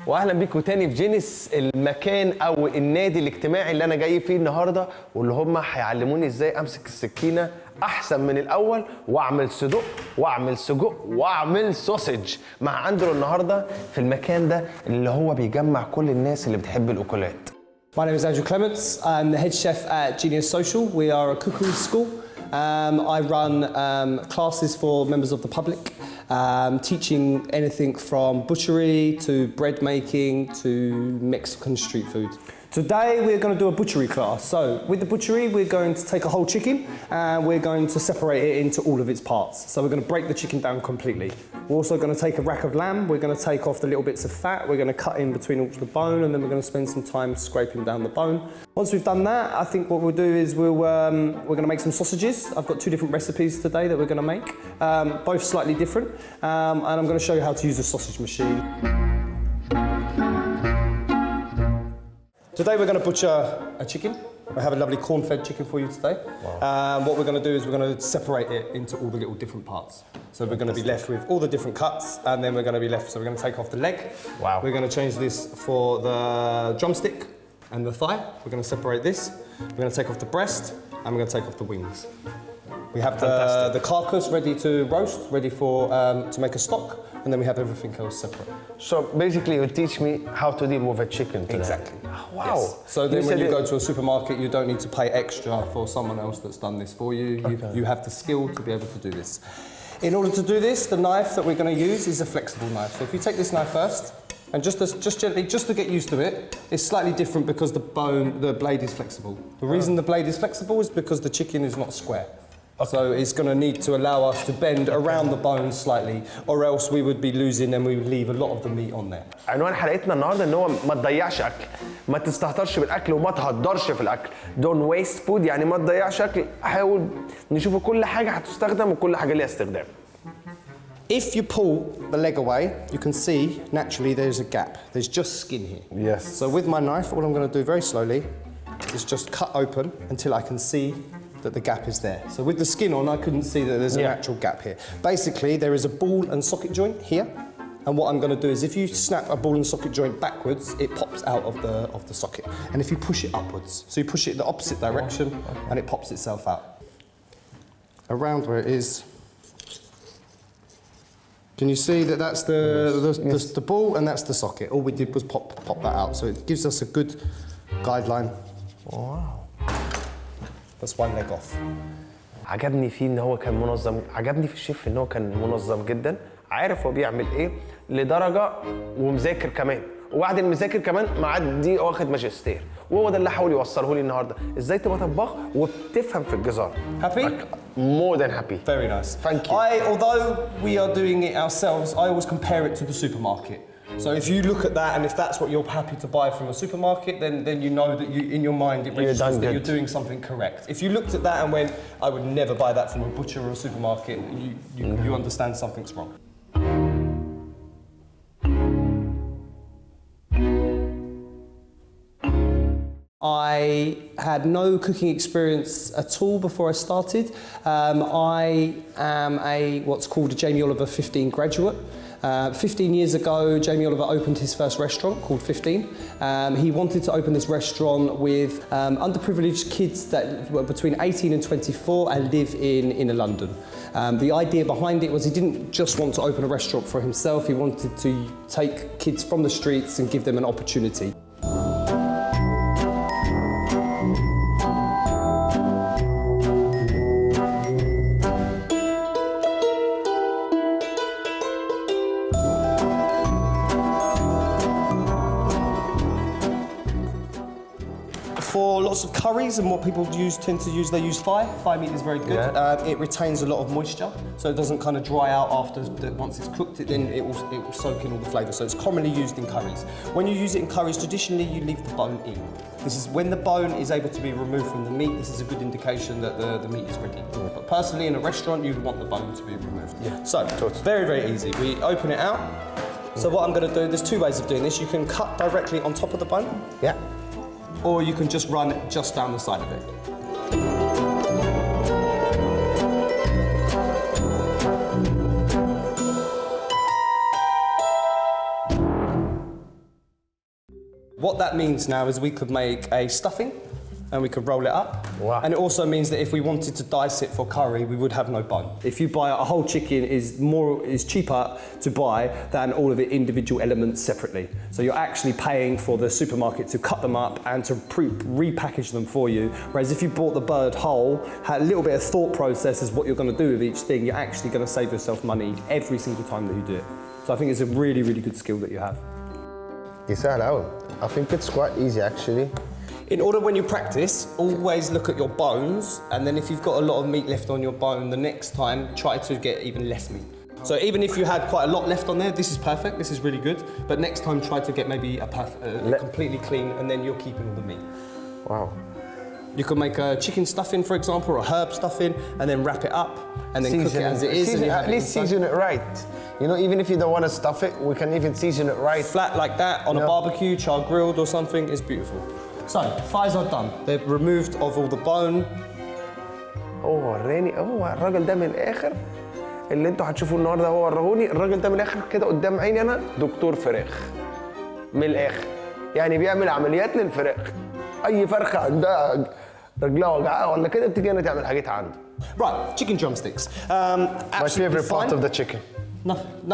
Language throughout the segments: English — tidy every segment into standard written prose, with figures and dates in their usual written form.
واهلا بيكم تاني في جينيس، المكان او النادي الاجتماعي اللي انا جاي فيه النهارده، واللي هم هيعلموني ازاي امسك السكينه احسن من الاول واعمل صدق واعمل سجق واعمل سوسج مع اندرو النهارده في المكان ده اللي هو بيجمع كل الناس اللي بتحب الاكلات. My name is Clements. I'm the head chef at Genius Social. We are a cookery school. I run classes for members of the public, teaching anything from butchery to bread making to Mexican street food. Today we're going to do a butchery class. So with the butchery we're going to take a whole chicken and we're going to separate it into all of its parts. So we're going to break the chicken down completely. We're also going to take a rack of lamb, we're going to take off the little bits of fat, we're going to cut in between all the bone, and then we're going to spend some time scraping down the bone. Once we've done that, I think what we'll do is we're going to make some sausages. I've got two different recipes today that we're going to make, both slightly different, and I'm going to show you how to use a sausage machine. Today we're going to butcher a chicken. I have a lovely corn-fed chicken for you today. Wow. What we're going to do is we're going to separate it into all the little different parts. So we're going to be left with all the different cuts, and then we're going to be left. So we're going to take off the leg. Wow. We're going to change this for the drumstick and the thigh. We're going to separate this. We're going to take off the breast, and we're going to take off the wings. We have the carcass ready to roast, ready for to make a stock, and then we have everything else separate. So basically you teach me how to deal with a chicken today. Exactly. Oh, wow. Yes. So then when you go to a supermarket, you don't need to pay extra for someone else that's done this for you. You have the skill to be able to do this. In order to do this, the knife that we're going to use is a flexible knife. So if you take this knife first, and just gently, just to get used to it, it's slightly different because the blade is flexible. The reason the blade is flexible is because the chicken is not square. Okay. So it's going to need to allow us to bend around the bones slightly, or else we would be losing and we would leave a lot of the meat on there. عنوان حلقتنا النهارده ان هو ما تضيعش اكل، ما تستهترش بالاكل وما تهدرش في الاكل. Don't waste food، يعني ما تضيعش اكل. حاول نشوف كل حاجه هتستخدم وكل حاجه ليها استخدام. If you pull the leg away, you can see naturally there's a gap. There's just skin here. Yes. So with my knife, all I'm going to do very slowly is just cut open until I can see that the gap is there. So with the skin on, I couldn't see that there's a natural gap here. Basically, there is a ball and socket joint here. And what I'm going to do is if you snap a ball and socket joint backwards, it pops out of the socket. And if you push it upwards, so you push it in the opposite direction, and it pops itself out. Around where it is. Can you see that that's the ball and that's the socket? All we did was pop that out. So it gives us a good guideline. Wow. That's one leg off. عجبني فيه ان هو كان منظم، عجبني في الشيف ان هو كان منظم جدا، عارف هو بيعمل ايه لدرجه ومذاكر كمان، وبعد المذاكر كمان معدي واخد ماجستير، وهو ده اللي حاول يوصله لي النهارده، ازاي تبقى طباخ وبتفهم في الجزارة. Happy? More than happy. Very nice. Thank you. Although we are doing it ourselves, I always compare it to the supermarket. So if you look at that and if that's what you're happy to buy from a supermarket, then you know that in your mind it registers that you're doing something correct. If you looked at that and went, I would never buy that from a butcher or a supermarket, you understand something's wrong. I had no cooking experience at all before I started. I am what's called a Jamie Oliver 15 graduate. 15 years ago, Jamie Oliver opened his first restaurant called Fifteen. He wanted to open this restaurant with underprivileged kids that were between 18 and 24 and live in London. The idea behind it was he didn't just want to open a restaurant for himself, he wanted to take kids from the streets and give them an opportunity. For lots of curries and what people tend to use, they use thigh. Thigh meat is very good. Yeah. It retains a lot of moisture, so it doesn't kind of dry out after once it's cooked. It will soak in all the flavour. So it's commonly used in curries. When you use it in curries, traditionally you leave the bone in. This is when the bone is able to be removed from the meat. This is a good indication that the meat is ready. But personally, in a restaurant, you'd want the bone to be removed. Yeah. So very easy. We open it out. So what I'm going to do, there's two ways of doing this. You can cut directly on top of the bone. Yeah. Or you can just run just down the side of it. What that means now is we could make a stuffing and we could roll it up. Wow. And it also means that if we wanted to dice it for curry, we would have no bone. If you buy a whole chicken, is cheaper to buy than all of the individual elements separately. So you're actually paying for the supermarket to cut them up and to repackage them for you. Whereas if you bought the bird whole, had a little bit of thought process as what you're going to do with each thing, you're actually going to save yourself money every single time that you do it. So I think it's a really, really good skill that you have. يسهل قوي. I think it's quite easy actually. In order when you practice, always look at your bones, and then if you've got a lot of meat left on your bone, the next time try to get even less meat. So even if you had quite a lot left on there, this is perfect, this is really good, but next time try to get maybe a completely clean, and then you're keeping all the meat. Wow. You could make a chicken stuffing, for example, or a herb stuffing, and then wrap it up, and then cook it as it is. And you at least season it right. You know, even if you don't want to stuff it, we can even season it right. Flat like that, on a barbecue, char grilled or something, is beautiful. So, thighs are done. They're removed of all the bone. هو وراني هو الراجل ده من الاخر اللي انتوا هتشوفوه النهارده هو وراني الراجل ده من الاخر كده قدام عيني انا دكتور فراخ من الاخر يعني بيعمل عمليات للفراخ اي فرخه عندها رجلها وجعها ولا كده بتيجي هنا تعمل حاجتها عنده. Right, chicken drumsticks. My favorite part of the chicken.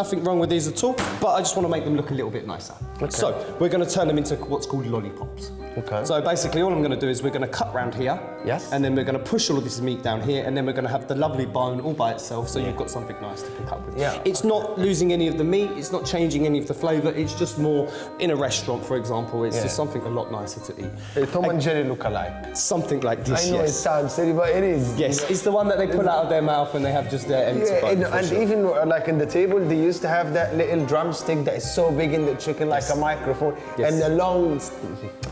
Nothing wrong with these at all, but I just want to make them look a little bit nicer. Okay. So we're going to turn them into what's called lollipops. Okay. So basically all I'm going to do is we're going to cut round here. Yes. And then we're going to push all of this meat down here, and then we're going to have the lovely bone all by itself, so you've got something nice to pick up with. Yeah. It's not losing any of the meat, it's not changing any of the flavour, it's just more, in a restaurant for example, it's just something a lot nicer to eat. Tom and Jerry look alike. Something like this, I know it sounds silly, but it is. Yes, it's the one that they pull out of their mouth when they have just their empty bone. And even like in the table, they used to have that little drumstick that is so big in the chicken, like a microphone, and the long...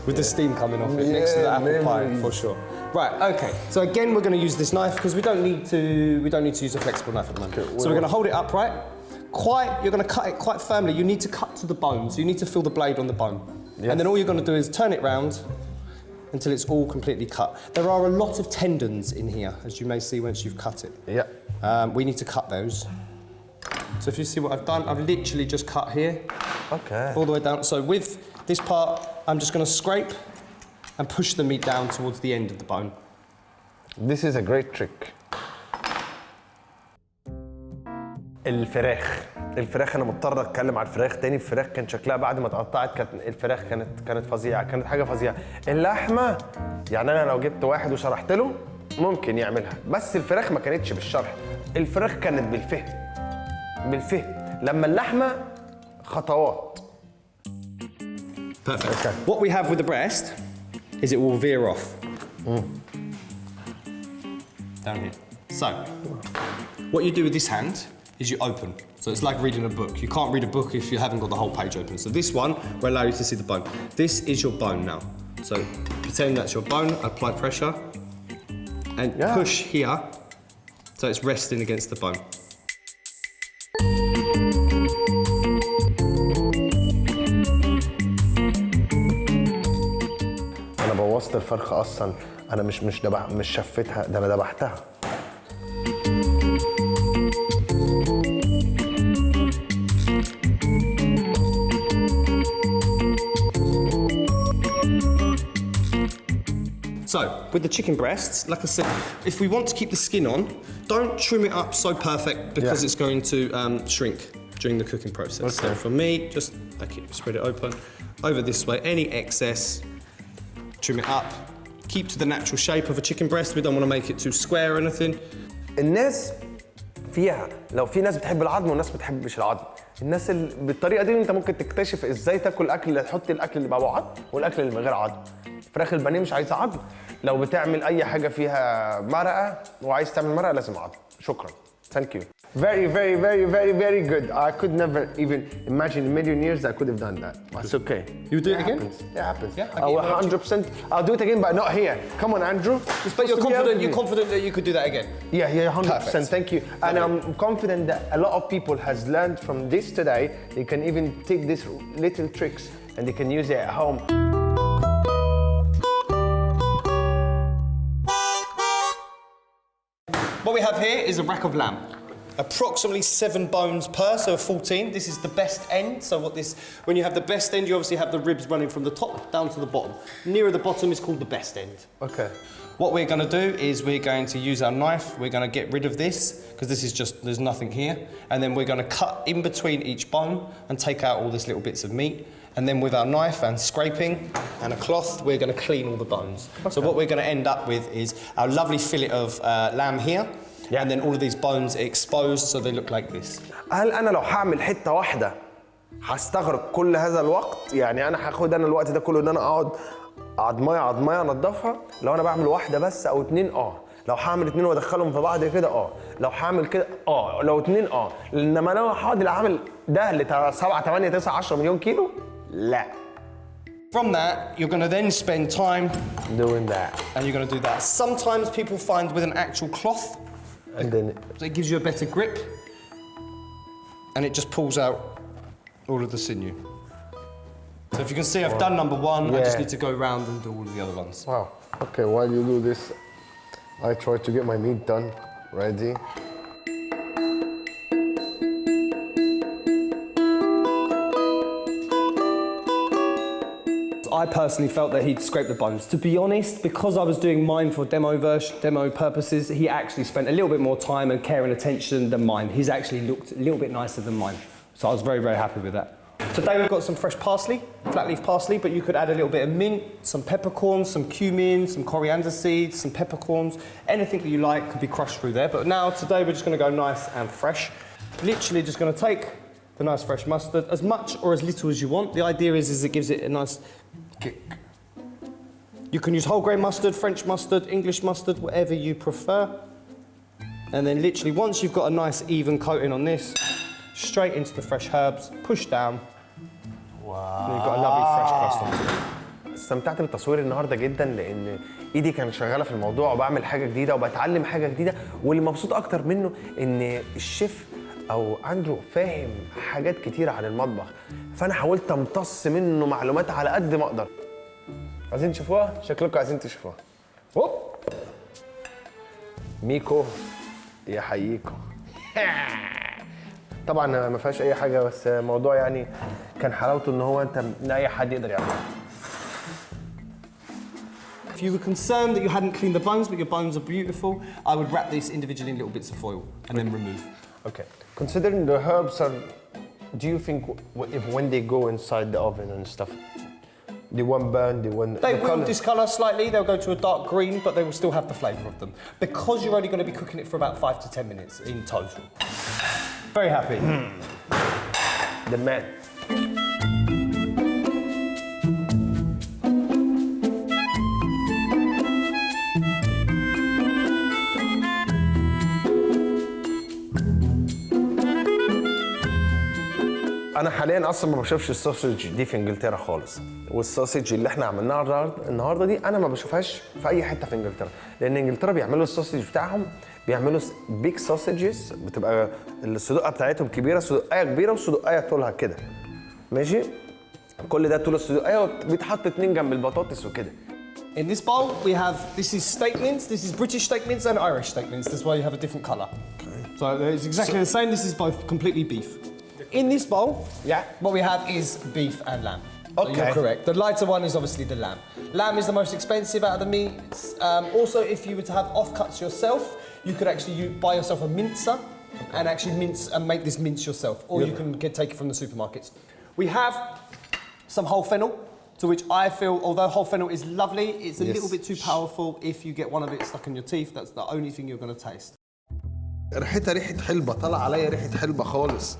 With the steam coming off it, next to the apple pie, for sure. Right, okay. So again, we're going to use this knife because we don't need to use a flexible knife at the moment. Okay, so we're going to hold it upright. You're going to cut it quite firmly. You need to cut to the bone, so you need to feel the blade on the bone. Yes. And then all you're going to do is turn it round until it's all completely cut. There are a lot of tendons in here, as you may see once you've cut it. Yeah. We need to cut those. So if you see what I've done, I've literally just cut here. Okay. All the way down. So with this part, I'm just going to scrape and push the meat down towards the end of the bone. This is a great trick. الفراخ انا مضطر اتكلم على الفراخ تاني. الفراخ كان شكلها بعد ما اتقطعت الفراخ كانت فظيعه، كانت حاجه فظيعه. اللحمه يعني انا لو جبت واحد وشرحت له ممكن يعملها، بس الفراخ ما كانتش بالشرح، الفراخ كانت بالفهم لما اللحمه خطوات. Perfect. Okay. What we have with the breast is it will veer off. Down here. So, what you do with this hand is you open. So it's like reading a book. You can't read a book if you haven't got the whole page open. So this one will allow you to see the bone. This is your bone now. So pretend that's your bone, apply pressure, and push here so it's resting against the bone. أنا بوظت الفرخة أصلاً. أنا مش شفتها، ده أنا ذبحتها. So, with the chicken breasts, like I said, if we want to keep the skin on, don't trim it up so perfect because it's going to shrink during the cooking process. Okay. So for me, just spread it open, over this way, any excess, trim it up, keep to the natural shape of a chicken breast. We don't want to make it too square or anything. الناس فيها لو في ناس بتحب العظم وناس ما بتحبش العظم. الناس بالطريقه دي انت ممكن تكتشف ازاي تاكل الاكل اللي تحط الاكل اللي بقى عظم والاكل اللي من غير عظم. فراخ البانيه مش عايزه عظم، لو بتعمل اي حاجه فيها مرقه وعايز تعمل مرقه لازم عظم. شكرا. Thank you. Very, very, very, very, very good. I could never even imagine in a million years I could have done that. That's okay. You do it again? It happens. Yeah. Oh, 100%. I'll do it again, but not here. Come on, Andrew. But you're confident that you could do that again? Yeah, 100%. Perfect. Thank you. And I'm confident that a lot of people has learned from this today. They can even take these little tricks and they can use it at home. What we have here is a rack of lamb. approximately 7 bones per, so 14. This is the best end. So when you have the best end, you obviously have the ribs running from the top down to the bottom. Nearer the bottom is called the best end. Okay. What we're going to do is we're going to use our knife. We're going to get rid of this because this is just, there's nothing here. And then we're going to cut in between each bone and take out all these little bits of meat. And then with our knife and scraping and a cloth, we're going to clean all the bones. Okay. So what we're going to end up with is our lovely fillet of lamb here. Yeah. And then all of these bones are exposed so they look like this. هل أنا لو هعمل حتة واحدة هستغرق كل هذا الوقت؟ يعني أنا هاخد أنا الوقت ده كله إن أنا أقعد عضمايه انضفها. لو انا بعمل واحده بس او اتنين لو هعمل اتنين وادخلهم في بعض كده لو هعمل كده لو اتنين انما لو هقعد اعمل ده ل 7 8 9 10 مليون كيلو لا. From that, you're going to then spend time doing that. And you're going to do that. Sometimes people find with an actual cloth, and then it gives you a better grip, and it just pulls out all of the sinew. So if you can see, I've done number 1. I just need to go around and do all of the other ones. Wow. Okay, while you do this, I try to get my meat done, ready. I personally felt that he'd scraped the bones. To be honest, because I was doing mine for demo purposes, he actually spent a little bit more time and care and attention than mine. He's actually looked a little bit nicer than mine. So I was very, very happy with that. Today we've got some fresh parsley, flat leaf parsley, but you could add a little bit of mint, some peppercorns, some cumin, some coriander seeds, some peppercorns, anything that you like could be crushed through there. But now, today we're just going to go nice and fresh. Literally just going to take the nice fresh mustard, as much or as little as you want. The idea is it gives it a nice kick. You can use whole grain mustard, French mustard, English mustard, whatever you prefer. And then literally once you've got a nice even coating on this, straight into the fresh herbs, push down. Wow. You've got a lovely fresh crust on top. استمتعت بالتصوير النهارده جدا لان ايدي كانت شغاله في الموضوع وبعمل حاجه جديده وبتعلم حاجه جديده، واللي مبسوط اكتر منه ان الشيف او اندرو فاهم حاجات كتيره عن المطبخ، فانا حاولت امتص منه معلومات على قد ما اقدر. عايزين تشوفوها؟ شكلكم عايزين تشوفوها. ميكو يحييكم. طبعا ما فيهاش اي حاجه، بس موضوع يعني كان حلاوته ان هو انت ان اي حد يقدر يعمله. If you were concerned that you hadn't cleaned the bones, but your bones are beautiful, I would wrap these individually in little bits of foil and then remove. Okay. Considering the herbs are, do you think if when they go inside the oven and stuff, they won't burn, they won't... They will discolour slightly, they'll go to a dark green, but they will still have the flavour of them. Because you're only going to be cooking it for about 5 to 10 minutes in total. Very happy. The man. انا حاليا اصلا ما بشوفش السوسج دي في انجلترا خالص، والسوسج اللي احنا عملناها النهارده دي انا ما بشوفهاش في اي حته في انجلترا، لان انجلترا بيعملوا السوسج بتاعهم بيعملوا بيج سوسجز، بتبقى الصدقه بتاعتهم كبيره، صدقايه كبيره وصدقايه طولها كده ماشي، كل ده طول الصدقايه وبيتحط 2 جنب البطاطس وكده. In this bowl we have, this is steak mince, this is British steak mince and Irish steak mince, that's why you have a different colour. Okay. So it's exactly the same, this is both completely beef. In this bowl, what we have is beef and lamb. Okay. So you're correct. The lighter one is obviously the lamb. Lamb is the most expensive out of the meats. Also, if you were to have offcuts yourself, you could actually buy yourself a mincer and actually mince and make this mince yourself, or you can take it from the supermarkets. We have some whole fennel, to which I feel, although whole fennel is lovely, it's a little bit too powerful. If you get one of it stuck in your teeth, that's the only thing you're going to taste. ريحتها ريحة حلبة، طلع عليا ريحة حلبة خالص.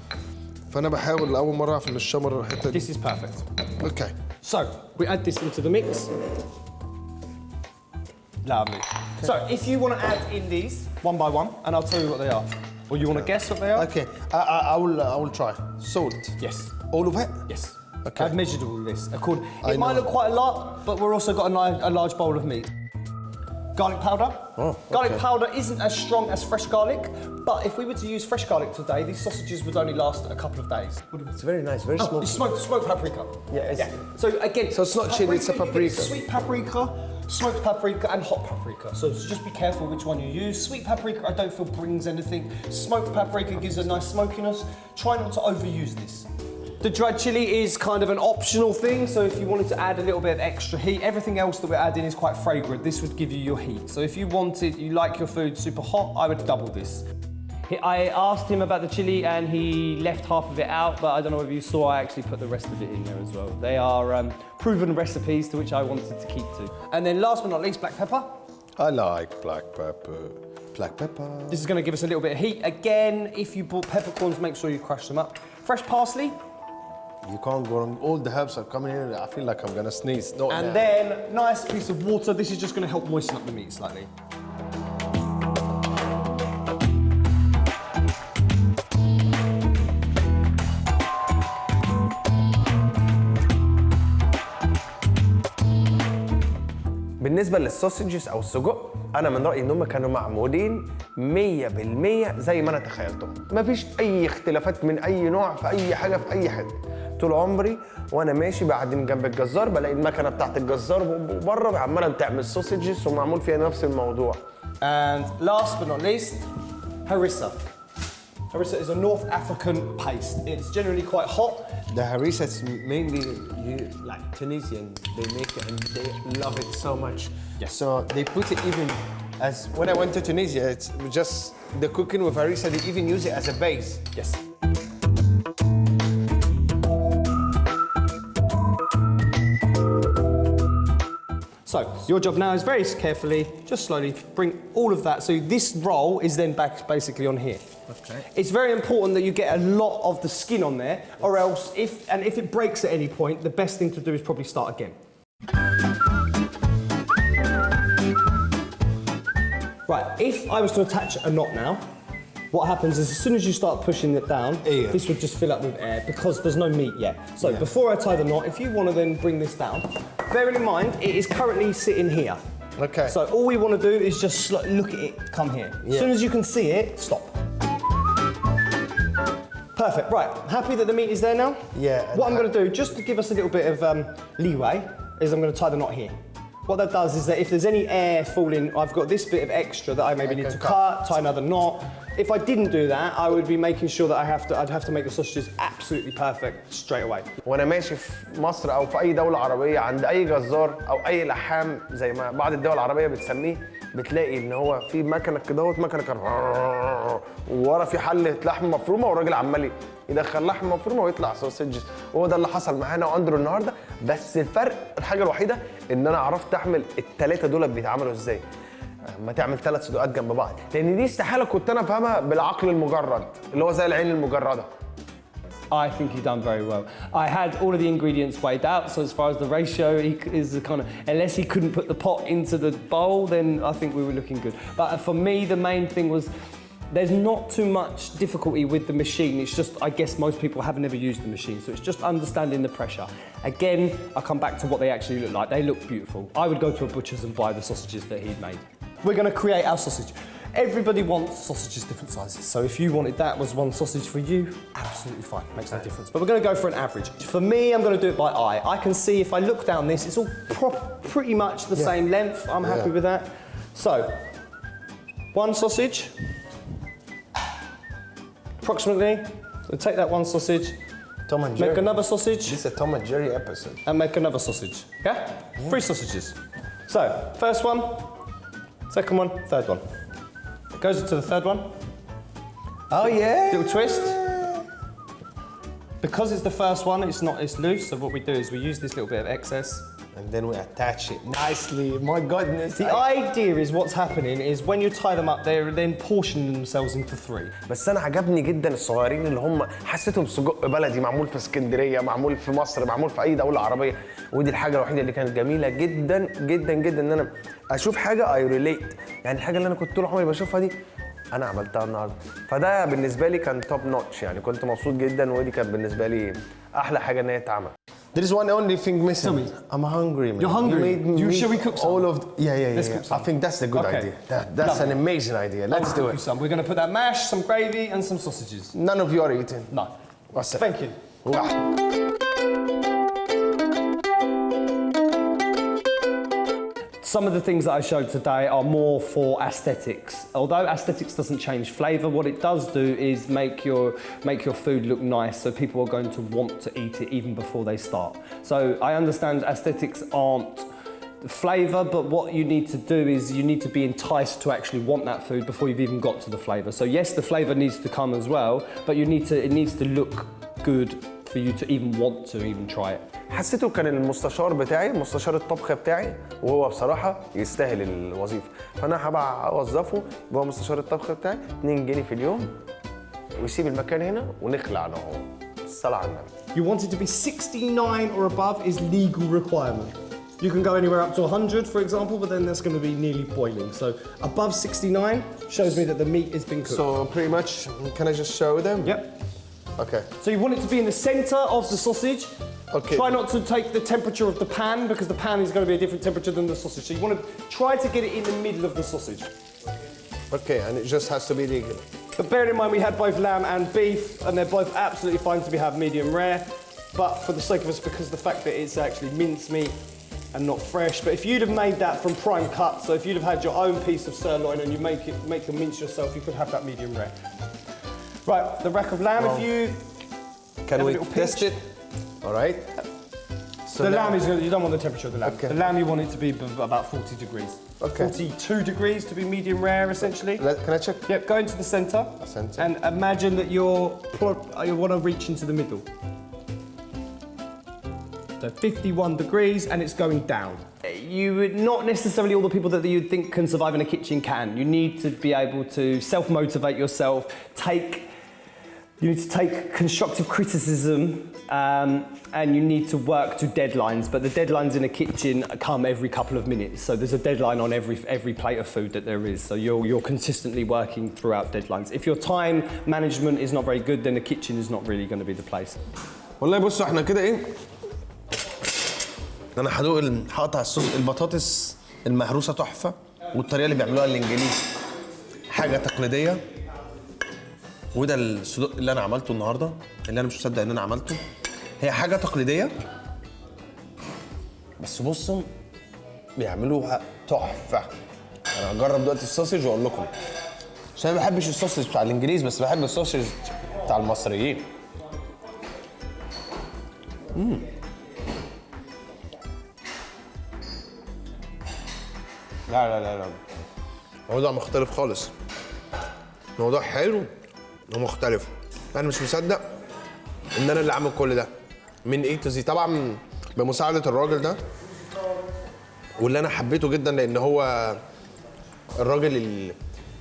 فأنا بحاول أول مرة أعرف إن الشمر الحتة دي. This is perfect. Okay. So we add this into the mix. Lovely. Okay. So if you want to add in these one by one, and I'll tell you what they are, or you want to guess what they are? Okay. I will try. Salt. Yes. All of it? Yes. Okay. I've measured all of this. It might look quite a lot, but we're also got a large bowl of meat. Garlic powder. Oh, okay. Garlic powder isn't as strong as fresh garlic, but if we were to use fresh garlic today, these sausages would only last a couple of days. It's very nice, very small. It's smoked paprika. Yeah. So again, So it's not chili, it's a paprika. Sweet paprika, smoked paprika and hot paprika. So just be careful which one you use. Sweet paprika I don't feel brings anything. Smoked paprika gives a nice smokiness. Try not to overuse this. The dried chili is kind of an optional thing, so if you wanted to add a little bit of extra heat, everything else that we're adding is quite fragrant. This would give you your heat. So if you like your food super hot, I would double this. I asked him about the chili and he left half of it out, but I don't know if you saw, I actually put the rest of it in there as well. They are proven recipes to which I wanted to keep to. And then last but not least, black pepper. I like black pepper. Black pepper. This is going to give us a little bit of heat. Again, if you bought peppercorns, make sure you crush them up. Fresh parsley. You can't go wrong. All the herbs are coming in. I feel like I'm gonna sneeze. And then, nice piece of water. This is just going to help moisten up the meat slightly. بالنسبه للسوسجز او السجق انا من رايي ان هم كانوا معمولين 100% زي ما انا تخيلتهم، مفيش اي اختلافات من اي نوع في اي حاجه في اي حته. طول عمري وانا ماشي بعدين جنب الجزار بلاقي المكنه بتاعت الجزار بره عماله بتعمل سوسجز ومعمول فيها نفس الموضوع. And last but not least, harissa. Harissa is a North African paste. It's generally quite hot. The harissa is mainly like Tunisian. They make it and they love it so much. Yes. So they put it even as when I went to Tunisia, it's just the cooking with harissa. They even use it as a base. Yes. So your job now is very carefully, just slowly bring all of that. So this roll is then back basically on here. Okay. It's very important that you get a lot of the skin on there, or else if it breaks at any point, the best thing to do is probably start again. Right, if I was to attach a knot now, what happens is as soon as you start pushing it down, this would just fill up with air because there's no meat yet. So before I tie the knot, if you want to then bring this down, bearing in mind it is currently sitting here. Okay. So all we want to do is just look at it come here. As soon as you can see it, stop. Perfect, right, happy that the meat is there now? Yeah. What I'm going to do, just to give us a little bit of leeway, is I'm going to tie the knot here. What that does is that if there's any air falling, I've got this bit of extra that I maybe need to cut, tie another knot. If I didn't do that, I would be making sure that I'd have to make the sausages absolutely perfect straight away. وانا ماشي في مصر او في اي دوله عربيه عند اي جزار او اي لحام زي ما بعض الدول العربيه بتسميه، بتلاقي ان هو في مكنه كده مكنه كده وورا في حله لحم مفرومه والراجل عمال يدخل لحم مفرومه ويطلع سوسجز، وهو ده اللي حصل معانا واندرو النهارده. بس الفرق الحاجه الوحيده ان انا عرفت اعمل الثلاثه دول بيتعملوا ازاي. ما تعمل 3 صدوقات جنب بعض، لان دي استحاله كنت انا افهمها بالعقل المجرد اللي هو زي العين المجرده. I think you've done very well. I had all of the ingredients weighed out, so as far as the ratio is the kind of, unless he couldn't put the pot into the bowl, then I think we were looking good. But for me, the main thing was there's not too much difficulty with the machine. It's just, I guess most people have never used the machine, so it's just understanding the pressure. Again, I come back to what they actually look like. They look beautiful. I would go to a butcher's and buy the sausages that he'd made. We're going to create our sausage. Everybody wants sausages different sizes, so if you wanted that was one sausage for you, absolutely fine, makes no difference. But we're going to go for an average. For me, I'm going to do it by eye. I can see if I look down this, it's all pretty much the same length. I'm happy with that. So, one sausage, approximately. So take that one sausage, Tom and Jerry. make another sausage, This is a Tom and Jerry episode. and make another sausage. Yeah? 3 sausages. So, first one, second one, third one. It goes into the third one. Oh yeah. Little twist. Because it's the first one, it's loose, so what we do is we use this little bit of excess. And then we attach it nicely. My goodness. The idea is what's happening is when you tie them up, they're then portioning themselves into 3. بس انا عجبني جدا الصغيرين اللي هم حسيتهم سجق بلدي معمول في اسكندريه، معمول في مصر، معمول في اي دوله عربيه، ودي الحاجه الوحيده اللي كانت جميله جدا جدا جدا ان انا اشوف حاجه اي ريليت، يعني الحاجه اللي انا كنت طول عمري بشوفها دي انا عملتها النهارده، فده بالنسبه لي كان توب نوتش، يعني كنت مبسوط جدا ودي كانت بالنسبه لي احلى حاجه ان هي اتعمل. There is one only thing missing. Tell me. I'm hungry, man. You're hungry? Shall we cook some? All of yeah. Let's cook some. I think that's the good Okay. idea. That's an amazing idea. Let's do it. We're going to put that mash, some gravy, and some sausages. None of you are eating. No. What's that? Thank you. Some of the things that I showed today are more for aesthetics. Although aesthetics doesn't change flavour, what it does do is make your food look nice, so people are going to want to eat it even before they start. So I understand aesthetics aren't the flavour, but what you need to do is you need to be enticed to actually want that food before you've even got to the flavour. So yes, the flavour needs to come as well, but it needs to look good for you to even want to even try it. حسيته كان المستشار بتاعي، مستشار الطبخ بتاعي، وهو بصراحه يستاهل الوظيفه، فانا هبقى اوظفه هو مستشار الطبخ بتاعي 2 جنيه في اليوم، ويسيب المكان هنا ونخلع انا وهو. الصلاه على النبي. You want it to be 69 or above is legal requirement. You can go anywhere up to 100, for example, but then that's going to be nearly boiling. So above 69 shows me that the meat has been cooked. So pretty much, can I just show them? Yep. Okay. So you want it to be in the center of the sausage. Okay. Try not to take the temperature of the pan because the pan is going to be a different temperature than the sausage. So you want to try to get it in the middle of the sausage. Okay, and it just has to be legal. But bear in mind we had both lamb and beef and they're both absolutely fine to be had medium rare. But for the sake of us, because of the fact that it's actually mincemeat and not fresh. But if you'd have made that from prime cut, so if you'd have had your own piece of sirloin and you make the mince yourself, you could have that medium rare. Right, the rack of lamb, if you Can we test it? All right. So the lamb is you don't want the temperature of the lamb. Okay. The lamb you want it to be about 40 degrees. Okay. 42 degrees to be medium rare essentially. Can I check? Yep, go into the center. Center. And imagine that you want to reach into the middle. So 51 degrees and it's going down. You would not necessarily all the people that you'd think can survive in a kitchen can. You need to be able to self-motivate yourself, you need to take constructive criticism and you need to work to deadlines, but the deadlines in a kitchen come every couple of minutes. So there's a deadline on every plate of food that there is. So you're consistently working throughout deadlines. If your time management is not very good, then the kitchen is not really going to be the place. والله بصوا احنا كده ايه؟ انا هقطع الصوص البطاطس المهروسه تحفه، والطريقه اللي بيعملوها الانجليز حاجه تقليديه. وده الصدق اللي انا عملته النهارده، اللي انا مش مصدق ان انا عملته. هي حاجه تقليديه بس بصوا بيعملوها تحفه. انا هجرب دلوقتي السوسج واقول لكم، عشان انا ما بحبش السوسج بتاع الانجليز بس بحب السوسج بتاع المصريين. لا موضوع مختلف خالص، موضوع حلو ومختلف. انا مش مصدق ان انا اللي عامل كل ده من ايه تو زي، طبعا بمساعده الراجل ده، واللي انا حبيته جدا لان هو الراجل اللي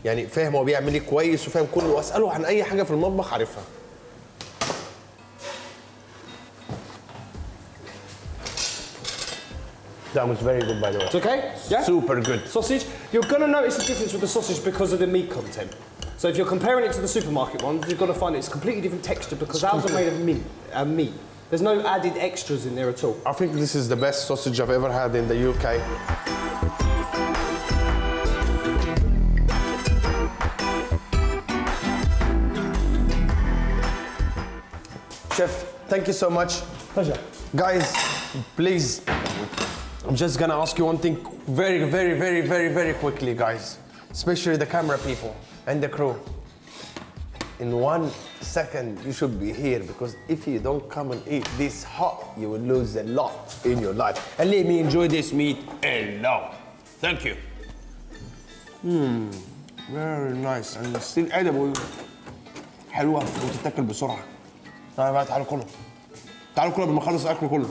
يعني فاهم هو بيعمل ايه كويس وفاهم كله، واساله عن اي حاجه في المطبخ عارفها. That was very good, by the way. It's okay? Yeah? Super good. Sausage, you're going to notice the difference with the sausage because of the meat content. So if you're comparing it to the supermarket ones, you're going to find it's a completely different texture because ours are made of meat. There's no added extras in there at all. I think this is the best sausage I've ever had in the UK. Chef, thank you so much. Pleasure. Guys, please, I'm just gonna ask you one thing very quickly, guys. Especially the camera people and the crew. In 1 second, you should be here because if you don't come and eat this hot, you will lose a lot in your life. And let me enjoy this meat alone. Thank you. Very nice and still edible. حلوة وتتاكل بسرعة. طيب بقى تعالوا كلوا. تعالوا كلوا قبل ما اخلص الاكل كله.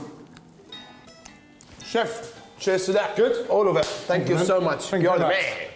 Chef, cheers to that. Good. All of it. Thank you so much. Thank you You're the very much. man.